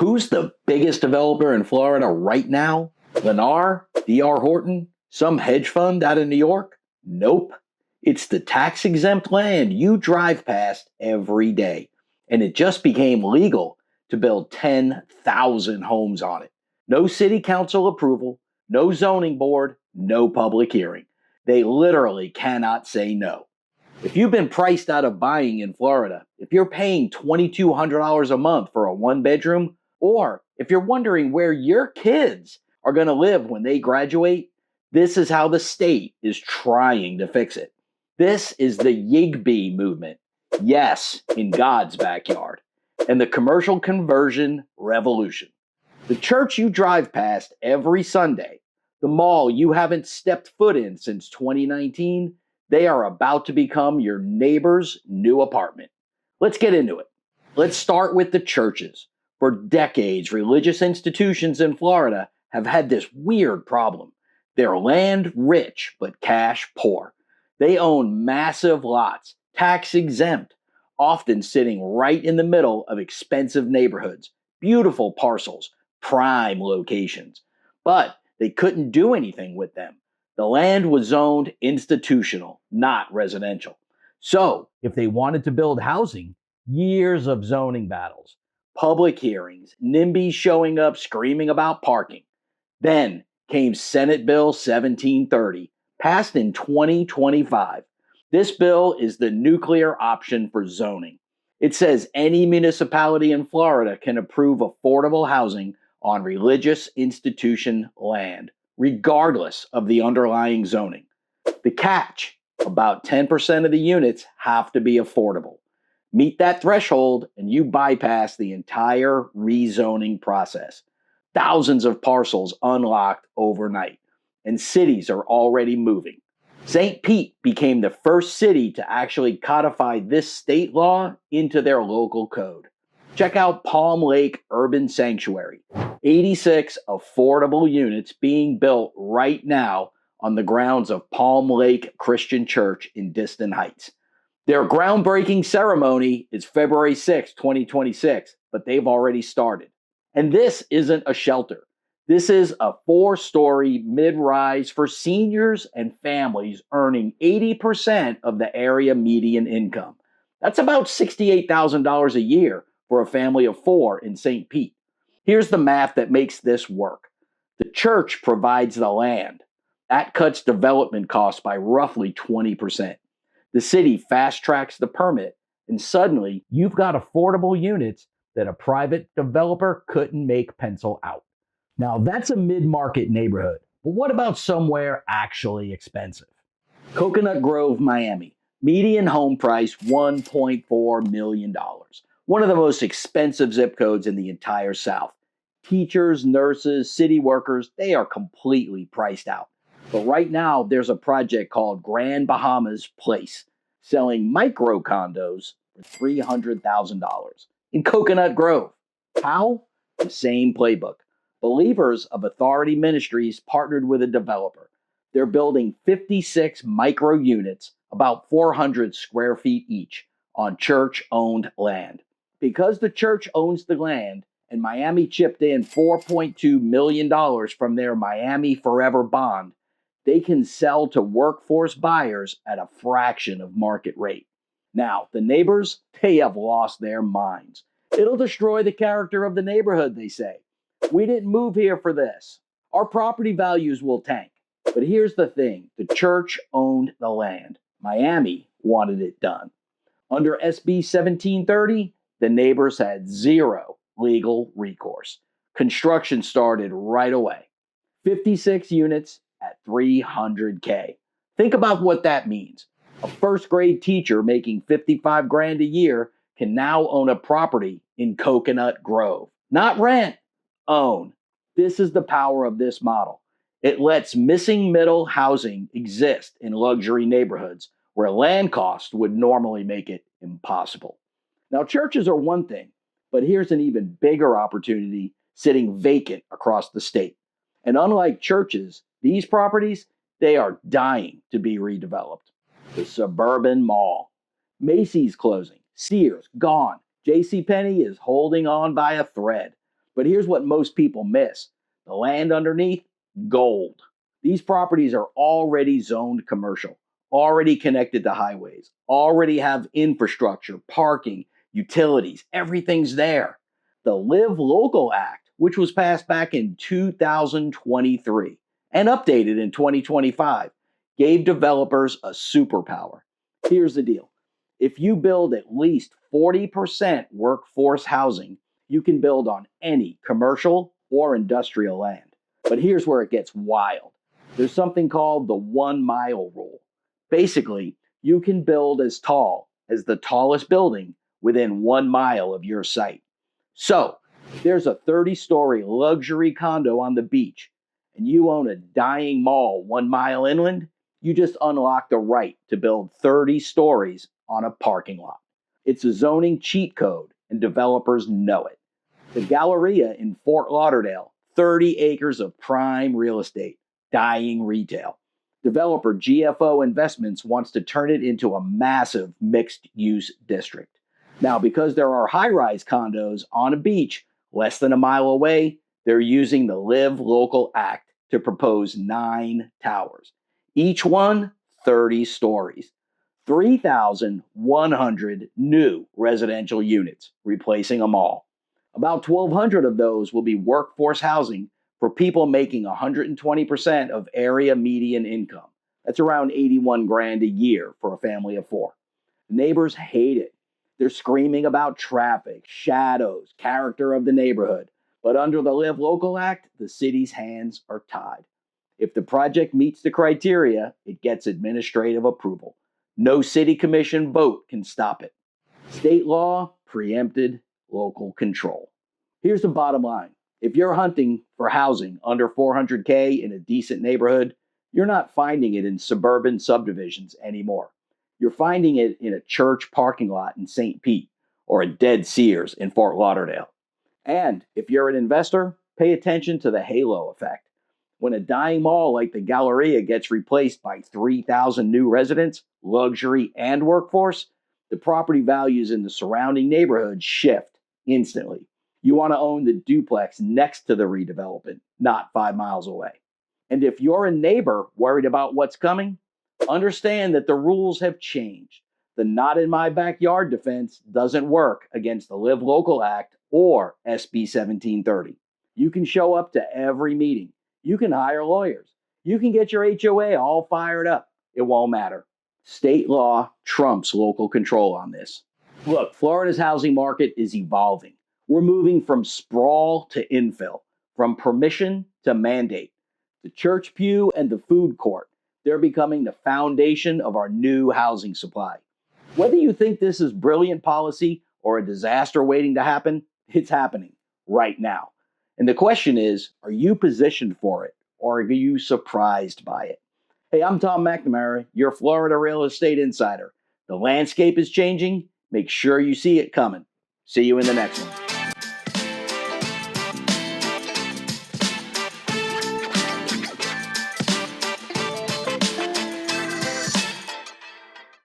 Who's the biggest developer in Florida right now? Lennar? D.R. Horton? Some hedge fund out of New York? Nope. It's the tax-exempt land you drive past every day. And it just became legal to build 10,000 homes on it. No city council approval, no zoning board, no public hearing. They literally cannot say no. If you've been priced out of buying in Florida, if you're paying $2,200 a month for a one-bedroom, or if you're wondering where your kids are going to live when they graduate, this is how the state is trying to fix it. This is the YIGBY movement. Yes, in God's backyard. And the commercial conversion revolution. The church you drive past every Sunday, the mall you haven't stepped foot in since 2019, they are about to become your neighbor's new apartment. Let's get into it. Let's start with the churches. For decades, religious institutions in Florida have had this weird problem. They're land rich, but cash poor. They own massive lots, tax exempt, often sitting right in the middle of expensive neighborhoods, beautiful parcels, prime locations. But they couldn't do anything with them. The land was zoned institutional, not residential. So, if they wanted to build housing, years of zoning battles, public hearings, NIMBYs showing up screaming about parking. Then came Senate Bill 1730, passed in 2025. This bill is the nuclear option for zoning. It says any municipality in Florida can approve affordable housing on religious institution land, regardless of the underlying zoning. The catch, about 10% of the units have to be affordable. Meet that threshold and you bypass the entire rezoning process. Thousands of parcels unlocked overnight, and cities are already moving. St. Pete became the first city to actually codify this state law into their local code. Check out Palm Lake Urban Sanctuary, 86 affordable units being built right now on the grounds of Palm Lake Christian Church in Distant Heights. Their groundbreaking ceremony is February 6, 2026, but they've already started. And this isn't a shelter. This is a 4-story mid-rise for seniors and families earning 80% of the area median income. That's about $68,000 a year for a family of 4 in St. Pete. Here's the math that makes this work. The church provides the land. That cuts development costs by roughly 20%. The city fast-tracks the permit, and suddenly you've got affordable units that a private developer couldn't make pencil out. Now, that's a mid-market neighborhood, but what about somewhere actually expensive? Coconut Grove, Miami. Median home price $1.4 million. One of the most expensive zip codes in the entire South. Teachers, nurses, city workers, they are completely priced out. But right now, there's a project called Grand Bahamas Place, selling micro-condos for $300,000 in Coconut Grove. How? The same playbook. Believers of Authority Ministries partnered with a developer. They're building 56 micro units, about 400 square feet each, on church-owned land. Because the church owns the land, and Miami chipped in $4.2 million from their Miami Forever bond, they can sell to workforce buyers at a fraction of market rate. Now, the neighbors, they have lost their minds. It'll destroy the character of the neighborhood, they say. We didn't move here for this. Our property values will tank. But here's the thing. The church owned the land. Miami wanted it done. Under SB 1730, the neighbors had zero legal recourse. Construction started right away. 56 units at $300K. Think about what that means. A first grade teacher making $55,000 a year can now own a property in Coconut Grove. Not rent, own. This is the power of this model. It lets missing middle housing exist in luxury neighborhoods where land costs would normally make it impossible. Now, churches are one thing, but here's an even bigger opportunity sitting vacant across the state. And unlike churches, these properties, they are dying to be redeveloped. The Suburban Mall. Macy's closing. Sears gone. JCPenney is holding on by a thread. But here's what most people miss. The land underneath, gold. These properties are already zoned commercial, already connected to highways, already have infrastructure, parking, utilities, everything's there. The Live Local Act, which was passed back in 2023 and updated in 2025, gave developers a superpower. Here's the deal. If you build at least 40% workforce housing, you can build on any commercial or industrial land. But here's where it gets wild. There's something called the 1 mile rule. Basically, you can build as tall as the tallest building within 1 mile of your site. So, if there's a 30-story luxury condo on the beach and you own a dying mall 1 mile inland, you just unlock the right to build 30 stories on a parking lot. It's a zoning cheat code, and developers know it. The Galleria in Fort Lauderdale, 30 acres of prime real estate, dying retail. Developer GFO Investments wants to turn it into a massive mixed-use district. Now, because there are high-rise condos on a beach less than a mile away, they're using the Live Local Act to propose 9 towers. Each one 30 stories. 3,100 new residential units, replacing them all. About 1,200 of those will be workforce housing for people making 120% of area median income. That's around 81 grand a year for a family of 4. Neighbors hate it. They're screaming about traffic, shadows, character of the neighborhood. But under the Live Local Act, the city's hands are tied. If the project meets the criteria, it gets administrative approval. No city commission vote can stop it. State law, preempted local control. Here's the bottom line. If you're hunting for housing under 400K in a decent neighborhood, you're not finding it in suburban subdivisions anymore. You're finding it in a church parking lot in St. Pete or a dead Sears in Fort Lauderdale. And if you're an investor, pay attention to the halo effect. When a dying mall like the Galleria gets replaced by 3,000 new residents, luxury, and workforce, the property values in the surrounding neighborhood shift instantly. You want to own the duplex next to the redevelopment, not 5 miles away. And if you're a neighbor worried about what's coming, understand that the rules have changed. The not in my backyard defense doesn't work against the Live Local Act or SB 1730. You can show up to every meeting. You can hire lawyers. You can get your HOA all fired up. It won't matter. State law trumps local control on this. Look, Florida's housing market is evolving. We're moving from sprawl to infill, from permission to mandate. The church pew and the food court, they're becoming the foundation of our new housing supply. Whether you think this is brilliant policy or a disaster waiting to happen, it's happening right now. And the question is, are you positioned for it or are you surprised by it? Hey, I'm Tom McNamara, your Florida real estate insider. The landscape is changing. Make sure you see it coming. See you in the next one.